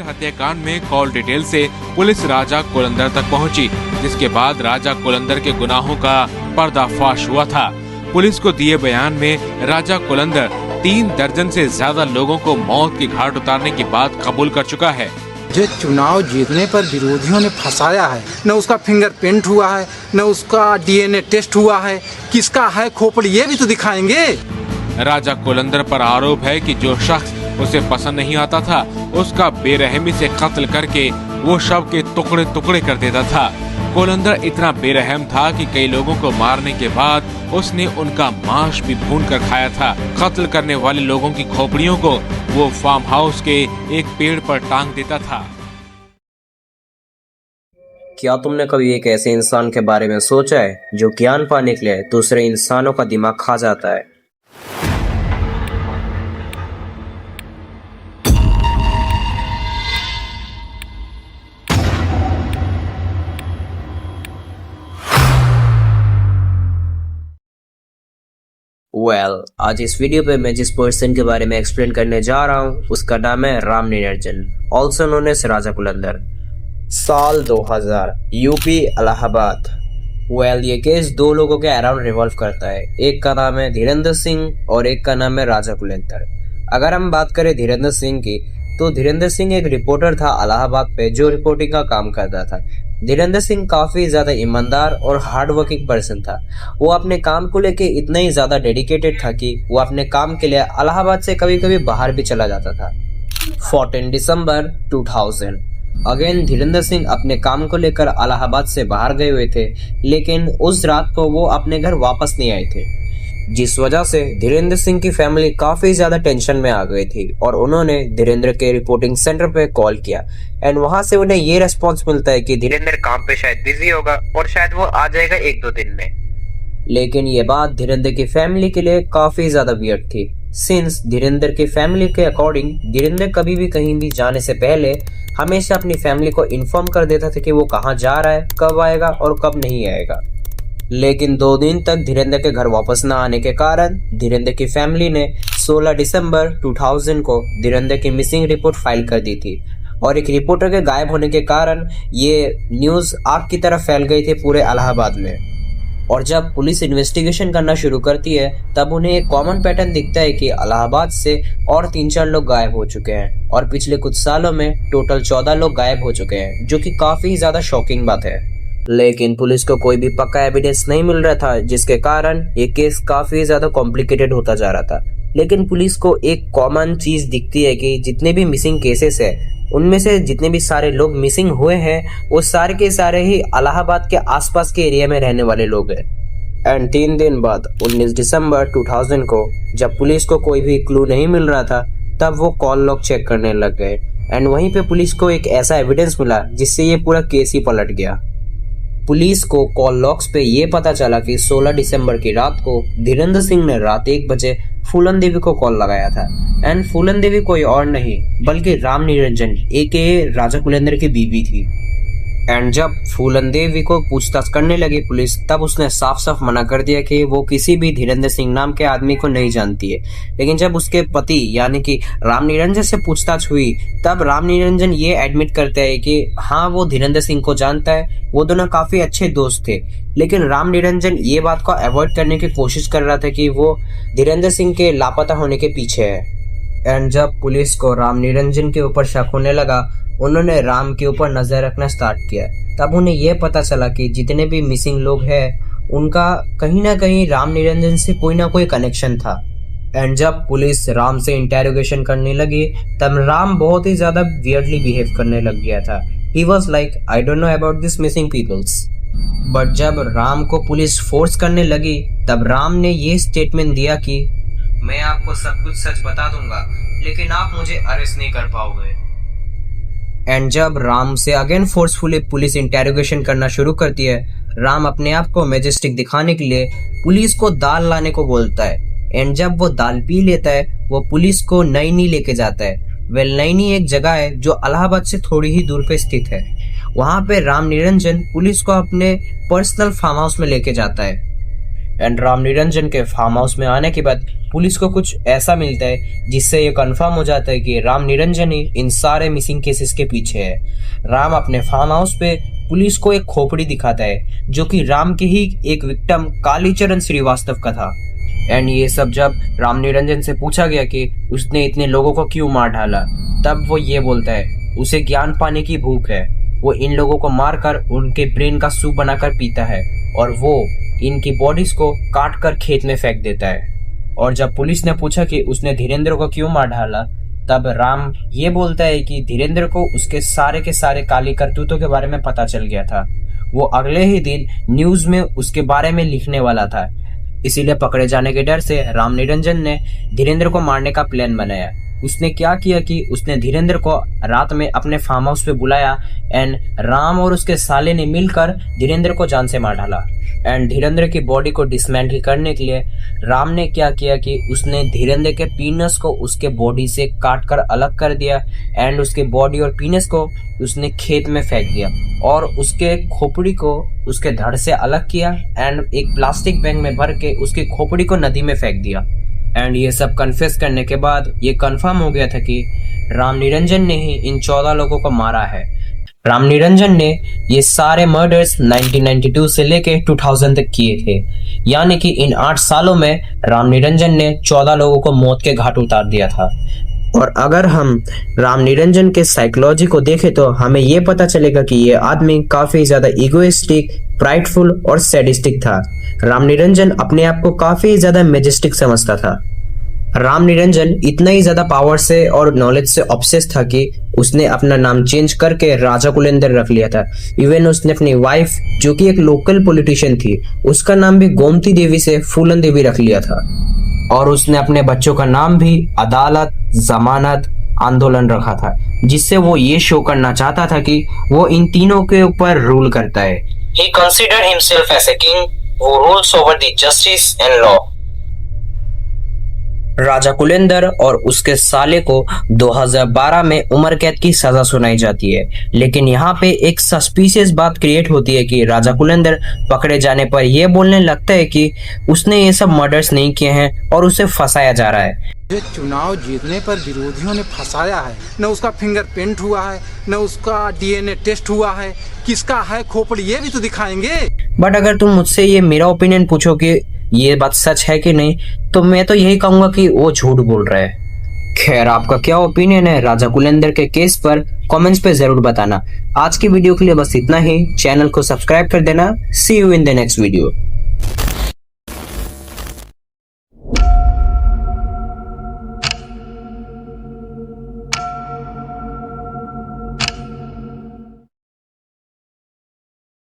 हत्याकांड में call detail से पुलिस राजा कोलंदर तक पहुंची, जिसके बाद राजा कोलंदर के गुनाहों का पर्दाफाश हुआ था। पुलिस को दिए बयान में राजा कोलंदर 3 दर्जन से ज्यादा लोगों को मौत की घाट उतारने की बात कबूल कर चुका है। जो चुनाव जीतने पर विरोधियों ने फंसाया है, न उसका फिंगरप्रिंट हुआ है, न उसका डीएनए टेस्ट हुआ है, किसका है खोपड़ी ये भी तो दिखाएंगे। राजा कोलंदर पर आरोप है कि जो शख्स उसे पसंद नहीं आता था, उसका बेरहमी से कत्ल करके वो शव के टुकड़े टुकड़े कर देता था। कोलंदर इतना बेरहम था कि कई लोगों को मारने के बाद उसने उनका मांस भी भून कर खाया था। कत्ल करने वाले लोगों की खोपड़ियों को वो फार्म हाउस के एक पेड़ पर टांग देता था। क्या तुमने कभी एक ऐसे इंसान के बारे में सोचा है जो ज्ञान पाने के लिए दूसरे इंसानों का दिमाग खा जाता है? आज इस वीडियो पे मैं जिस पर्सन के बारे में एक्सप्लेन करने जा रहा हूँ उसका नाम है Ram Niranjan, also known as Raja Kulandar. साल 2000, यूपी इलाहाबाद। ये केस 2 लोगों के अराउंड रिवॉल्व करता है। एक का नाम है धीरेंद्र सिंह और एक का नाम है राजा कुलंदर। अगर हम बात करें धीरेंद्र सिंह की, तो धीरेंद्र सिंह एक रिपोर्टर था इलाहाबाद पे जो रिपोर्टिंग का काम करता था। धीरेंद्र सिंह काफी ज्यादा ईमानदार और हार्ड वर्किंग पर्सन था। वो अपने काम को लेके इतना ही ज्यादा डेडिकेटेड था कि वो अपने काम के लिए इलाहाबाद से कभी कभी बाहर भी चला जाता था। 14 दिसंबर 2000, अगेन धीरेंद्र सिंह अपने काम को लेकर इलाहाबाद से बाहर गए हुए थे, लेकिन उस रात को वो अपने घर वापस नहीं आए थे, जिस वजह से धीरेंद्र सिंह की फैमिली काफी ज्यादा टेंशन में आ गई थी और उन्होंने धीरेंद्र के रिपोर्टिंग सेंटर पे कॉल किया एंड वहां से उन्हें ये रेस्पॉन्स मिलता है कि धीरेंद्र काम पे शायद बिजी होगा और शायद वो आ जाएगा 1-2 दिन में। लेकिन ये बात धीरेंद्र की फैमिली के लिए काफी ज्यादा वियर्ड थी, सिंस धीरेंद्र की फैमिली के अकॉर्डिंग धीरेंद्र कभी भी कहीं भी जाने से पहले हमेशा अपनी फैमिली को इन्फॉर्म कर देता था कि वो कहाँ जा रहा है, कब आएगा और कब नहीं आएगा। लेकिन 2 दिन तक धीरेंद्र के घर वापस न आने के कारण धीरेंद्र की फैमिली ने 16 दिसंबर 2000 को धीरेंद्र की मिसिंग रिपोर्ट फाइल कर दी थी और एक रिपोर्टर के गायब होने के कारण ये न्यूज आग की तरह फैल गई थी पूरे इलाहाबाद में। और जब पुलिस इन्वेस्टिगेशन करना शुरू करती है तब उन्हें एक कॉमन पैटर्न दिखता है कि इलाहाबाद से और 3-4 लोग गायब हो चुके हैं और पिछले कुछ सालों में टोटल 14 लोग गायब हो चुके हैं, जो कि काफी ज्यादा शॉकिंग बात है। लेकिन पुलिस को कोई भी पक्का एविडेंस नहीं मिल रहा था, जिसके कारण ये केस काफी ज्यादा कॉम्प्लिकेटेड होता जा रहा था। लेकिन पुलिस को एक कॉमन चीज दिखती है कि जितने भी मिसिंग केसेस है उनमें से जितने भी सारे लोग मिसिंग हुए हैं वो सारे के सारे ही इलाहाबाद के आसपास के एरिया में रहने वाले लोग हैं। एंड 3 दिन बाद 19 दिसंबर 2000 को जब पुलिस को कोई भी क्लू नहीं मिल रहा था तब वो कॉल लॉग चेक करने लग गए एंड वहीं पे पुलिस को एक ऐसा एविडेंस मिला जिससे ये पूरा केस ही पलट गया। पुलिस को कॉल लॉग्स पे ये पता चला कि 16 दिसंबर की रात को धीरेंद्र सिंह ने रात 1 बजे फूलन देवी को कॉल लगाया था एंड फूलन देवी कोई और नहीं बल्कि राम निरंजन एके राजा कुलंदर की बीवी थी। एंड जब फूलन देवी को पूछताछ करने लगी पुलिस, तब उसने साफ साफ मना कर दिया कि वो किसी भी धीरेंद्र सिंह नाम के आदमी को नहीं जानती है। लेकिन जब उसके पति यानी कि राम निरंजन से पूछताछ हुई तब राम निरंजन ये एडमिट करते हैं कि हाँ वो धीरेंद्र सिंह को जानता है, वो दोनों काफी अच्छे दोस्त थे। लेकिन राम निरंजन ये बात को अवॉइड करने की कोशिश कर रहा था कि वो धीरेंद्र सिंह के लापता होने के पीछे है। एंड जब पुलिस को राम निरंजन के ऊपर शक होने लगा, उन्होंने राम के ऊपर नजर रखना स्टार्ट किया। तब उन्हें यह पता चला कि जितने भी मिसिंग लोग हैं उनका कहीं ना कहीं राम निरंजन से कोई ना कोई कनेक्शन था। एंड जब पुलिस राम से इंटेरोगेशन करने लगी तब राम बहुत ही ज्यादा वियर्डली बिहेव करने लग गया था। He was like, I don't know about this missing peoples. But जब राम को पुलिस फोर्स करने लगी तब राम ने ये स्टेटमेंट दिया कि मैं आपको सब कुछ सच बता दूंगा लेकिन आप मुझे अरेस्ट नहीं कर पाओगे। एंड जब राम से अगेन फोर्सफुली पुलिस इंटेरोगेशन करना शुरू करती है, राम अपने आप को मैजेस्टिक दिखाने के लिए पुलिस को दाल लाने को बोलता है। एंड जब वो दाल पी लेता है वो पुलिस को नैनी लेके जाता है। नैनी एक जगह है जो इलाहाबाद से थोड़ी ही दूर पे स्थित है। वहां पे राम निरंजन पुलिस को अपने पर्सनल फार्म हाउस में लेके जाता है। एंड राम निरंजन के फार्म हाउस में आने के बाद पुलिस को कुछ ऐसा मिलता है जिससे ये कंफर्म हो जाता है कि राम निरंजन ही इन सारे मिसिंग केसेस के पीछे है। राम अपने फार्म हाउस पे पुलिस को एक खोपड़ी दिखाता है जो कि राम के ही एक विक्टिम कालीचरण श्रीवास्तव का था। एंड ये सब जब राम निरंजन से पूछा गया कि उसने इतने लोगों को क्यों मार डाला, तब वो ये बोलता है उसे ज्ञान पाने की भूख है। वो इन लोगों को मारकर उनके ब्रेन का सूप बनाकर पीता है और वो इनकी बॉडीज को काट कर खेत में फेंक देता है। और जब पुलिस ने पूछा कि उसने धीरेन्द्र को क्यों मार डाला, तब राम ये बोलता है कि धीरेन्द्र को उसके सारे के सारे काली करतूतों के बारे में पता चल गया था। वो अगले ही दिन न्यूज में उसके बारे में लिखने वाला था। इसीलिए पकड़े जाने के डर से राम निरंजन ने धीरेन्द्र को मारने का प्लान बनाया। उसने क्या किया कि उसने धीरेन्द्र को रात में अपने फार्म हाउस पे बुलाया एंड राम और उसके साले ने मिलकर धीरेन्द्र को जान से मार डाला। एंड धीरेन्द्र की बॉडी को डिसमेंटल करने के लिए राम ने क्या किया कि उसने धीरेन्द्र के पीनस को उसके बॉडी से काट कर अलग कर दिया एंड उसके बॉडी और पीनस को उसने खेत में फेंक दिया और उसके खोपड़ी को उसके धड़ से अलग किया एंड एक प्लास्टिक बैग में भर के उसकी खोपड़ी को नदी में फेंक दिया। एंड ये सब कन्फेस करने के बाद ये कंफर्म हो गया था कि राम निरंजन ने ही इन 14 लोगों को मारा है। राम निरंजन ने ये सारे मर्डर्स 1992 से लेके 2000 तक किए थे, यानी कि इन 8 सालों में राम निरंजन ने 14 लोगों को मौत के घाट उतार दिया था। और अगर हम राम निरंजन के साइकोलॉजी को देखें तो हमें ये पता चलेगा कि ये आदमी काफी ज्यादा इगोइस्टिक, प्राइडफुल और सैडिस्टिक था। राम निरंजन अपने आप को काफी ज्यादा मैजेस्टिक समझता था। राम निरंजन इतना ही ज्यादा पावर से और नॉलेज से ऑब्सेस था कि उसने अपना नाम चेंज करके राजा कुलेंद्र रख लिया था। इवन उसने अपनी वाइफ जो कि एक लोकल पॉलिटिशियन थी उसका नाम भी गोमती देवी से फूलन देवी रख लिया था। और उसने अपने बच्चों का नाम भी अदालत, जमानत, आंदोलन रखा था, जिससे वो ये शो करना चाहता था कि वो इन तीनों के ऊपर रूल करता है। He considered himself as a king who rules over the justice and law. राजा कुलेंद्र और उसके साले को 2012 में उम्र कैद की सजा सुनाई जाती है, लेकिन यहाँ पे एक सस्पिशियस बात क्रिएट होती है कि राजा कुलेंद्र पकड़े जाने पर यह बोलने लगता है कि उसने ये सब मर्डर्स नहीं किए हैं और उसे फंसाया जा रहा है। ये चुनाव जीतने पर विरोधियों ने फंसाया है, न उसका फिंगरप्रिंट हुआ है, न उसका डीएनए टेस्ट हुआ है, किसका है खोपड़ी ये भी तो दिखाएंगे। बट अगर तुम मुझसे ये मेरा ओपिनियन पूछो कि ये बात सच है कि नहीं, तो मैं तो यही कहूंगा कि वो झूठ बोल रहा है। खैर, आपका क्या ओपिनियन है राजा कुलेंद्र के केस पर कमेंट्स पे जरूर बताना। आज की वीडियो के लिए बस इतना ही। चैनल को सब्सक्राइब कर देना। See you in the next video.